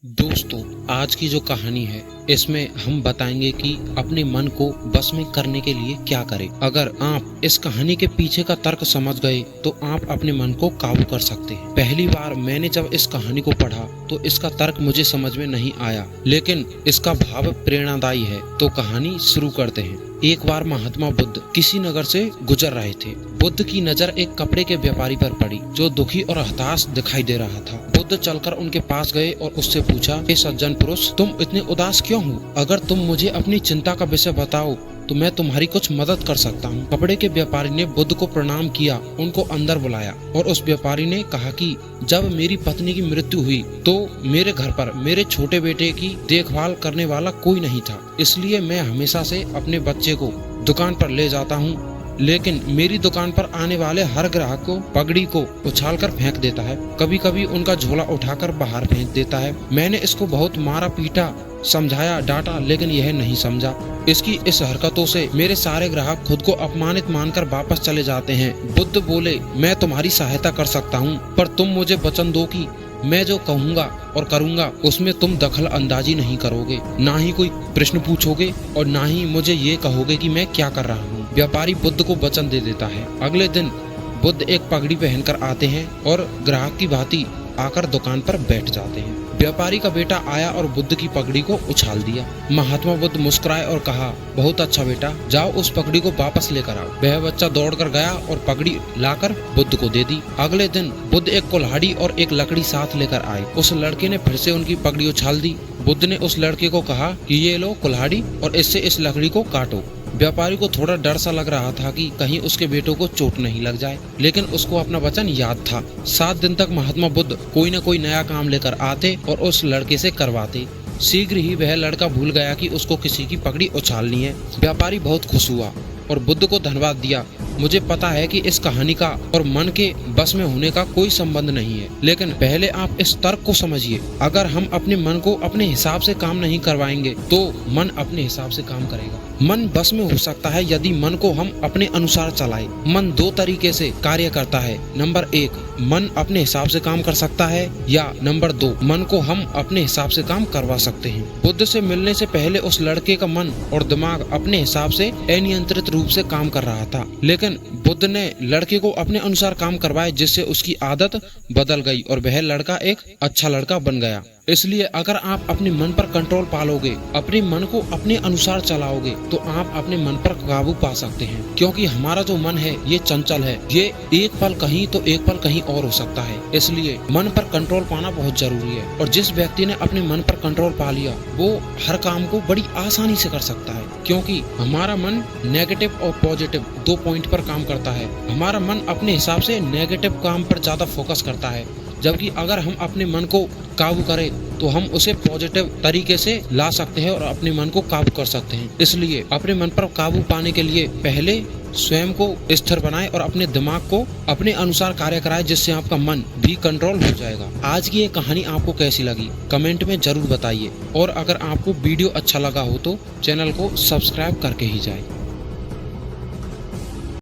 दोस्तों, आज की जो कहानी है इसमें हम बताएंगे कि अपने मन को बस में करने के लिए क्या करें। अगर आप इस कहानी के पीछे का तर्क समझ गए तो आप अपने मन को काबू कर सकते हैं। पहली बार मैंने जब इस कहानी को पढ़ा तो इसका तर्क मुझे समझ में नहीं आया, लेकिन इसका भाव प्रेरणादायी है। तो कहानी शुरू करते हैं। एक बार महात्मा बुद्ध किसी नगर से गुजर रहे थे। बुद्ध की नजर एक कपड़े के व्यापारी पर पड़ी जो दुखी और हताश दिखाई दे रहा था। बुद्ध चलकर उनके पास गए और उससे पूछा, हे सज्जन पुरुष, तुम इतने उदास क्यों हो? अगर तुम मुझे अपनी चिंता का विषय बताओ तो मैं तुम्हारी कुछ मदद कर सकता हूँ। कपड़े के व्यापारी ने बुद्ध को प्रणाम किया, उनको अंदर बुलाया और उस व्यापारी ने कहा कि जब मेरी पत्नी की मृत्यु हुई तो मेरे घर पर मेरे छोटे बेटे की देखभाल करने वाला कोई नहीं था, इसलिए मैं हमेशा से अपने बच्चे को दुकान पर ले जाता हूँ, लेकिन मेरी दुकान पर आने वाले हर ग्राहक को पगड़ी को उछालकर फेंक देता है। कभी कभी उनका झोला उठाकर बाहर फेंक देता है। मैंने इसको बहुत मारा पीटा, समझाया, डांटा, लेकिन यह नहीं समझा। इसकी इस हरकतों से मेरे सारे ग्राहक खुद को अपमानित मानकर वापस चले जाते हैं। बुद्ध बोले, मैं तुम्हारी सहायता कर सकता हूँ, पर तुम मुझे वचन दो कि मैं जो कहूँगा और करूँगा उसमें तुम दखल अंदाजी नहीं करोगे, ना ही कोई प्रश्न पूछोगे और ना ही मुझे ये कहोगे कि मैं क्या कर रहा हूँ। व्यापारी बुद्ध को वचन दे देता है। अगले दिन बुद्ध एक पगड़ी पहनकर आते हैं और ग्राहक की भांति आकर दुकान पर बैठ जाते हैं। व्यापारी का बेटा आया और बुद्ध की पगड़ी को उछाल दिया। महात्मा बुद्ध मुस्कुराए और कहा, बहुत अच्छा बेटा, जाओ उस पगड़ी को वापस लेकर आओ। वह बच्चा दौड़कर गया और पगड़ी लाकर बुद्ध को दे दी। अगले दिन बुद्ध एक कुल्हाड़ी और एक लकड़ी साथ लेकर आए। उस लड़के ने फिर से उनकी पगड़ी उछाल दी। बुद्ध ने उस लड़के को कहा कि ये लो कुल्हाड़ी और इससे इस लकड़ी को काटो। व्यापारी को थोड़ा डर सा लग रहा था कि कहीं उसके बेटों को चोट नहीं लग जाए, लेकिन उसको अपना वचन याद था। 7 दिन तक महात्मा बुद्ध कोई न कोई नया काम लेकर आते और उस लड़के से करवाते। शीघ्र ही वह लड़का भूल गया कि उसको किसी की पगड़ी उछालनी है। व्यापारी बहुत खुश हुआ और बुद्ध को धन्यवाद दिया। मुझे पता है कि इस कहानी का और मन के बस में होने का कोई संबंध नहीं है, लेकिन पहले आप इस तर्क को समझिए। अगर हम अपने मन को अपने हिसाब से काम नहीं करवाएंगे तो मन अपने हिसाब से काम करेगा। मन बस में हो सकता है यदि मन को हम अपने अनुसार चलाएं। मन 2 तरीके से कार्य करता है। नंबर 1, मन अपने हिसाब से काम कर सकता है, या नंबर 2, मन को हम अपने हिसाब से काम करवा सकते हैं। बुद्ध से मिलने से पहले उस लड़के का मन और दिमाग अपने हिसाब से अनियंत्रित रूप से काम कर रहा था, लेकिन बुद्ध ने लड़के को अपने अनुसार काम करवाए, जिससे उसकी आदत बदल गई और वह लड़का एक अच्छा लड़का बन गया। इसलिए अगर आप अपने मन पर कंट्रोल पालोगे, अपने मन को अपने अनुसार चलाओगे, तो आप अपने मन पर काबू पा सकते हैं। क्योंकि हमारा जो मन है ये चंचल है, ये एक पल कहीं तो एक पल कहीं और हो सकता है। इसलिए मन पर कंट्रोल पाना बहुत जरूरी है। और जिस व्यक्ति ने अपने मन पर कंट्रोल पा लिया वो हर काम को बड़ी आसानी से कर सकता है, क्योंकि हमारा मन नेगेटिव और पॉजिटिव 2 पॉइंट पर काम करता है। हमारा मन अपने हिसाब से नेगेटिव काम पर ज्यादा फोकस करता है, जबकि अगर हम अपने मन को काबू करें तो हम उसे पॉजिटिव तरीके से ला सकते हैं और अपने मन को काबू कर सकते हैं। इसलिए अपने मन पर काबू पाने के लिए पहले स्वयं को स्थिर बनाएं और अपने दिमाग को अपने अनुसार कार्य कराएं, जिससे आपका मन भी कंट्रोल हो जाएगा। आज की ये कहानी आपको कैसी लगी कमेंट में जरूर बताइए, और अगर आपको वीडियो अच्छा लगा हो तो चैनल को सब्सक्राइब करके ही जाए।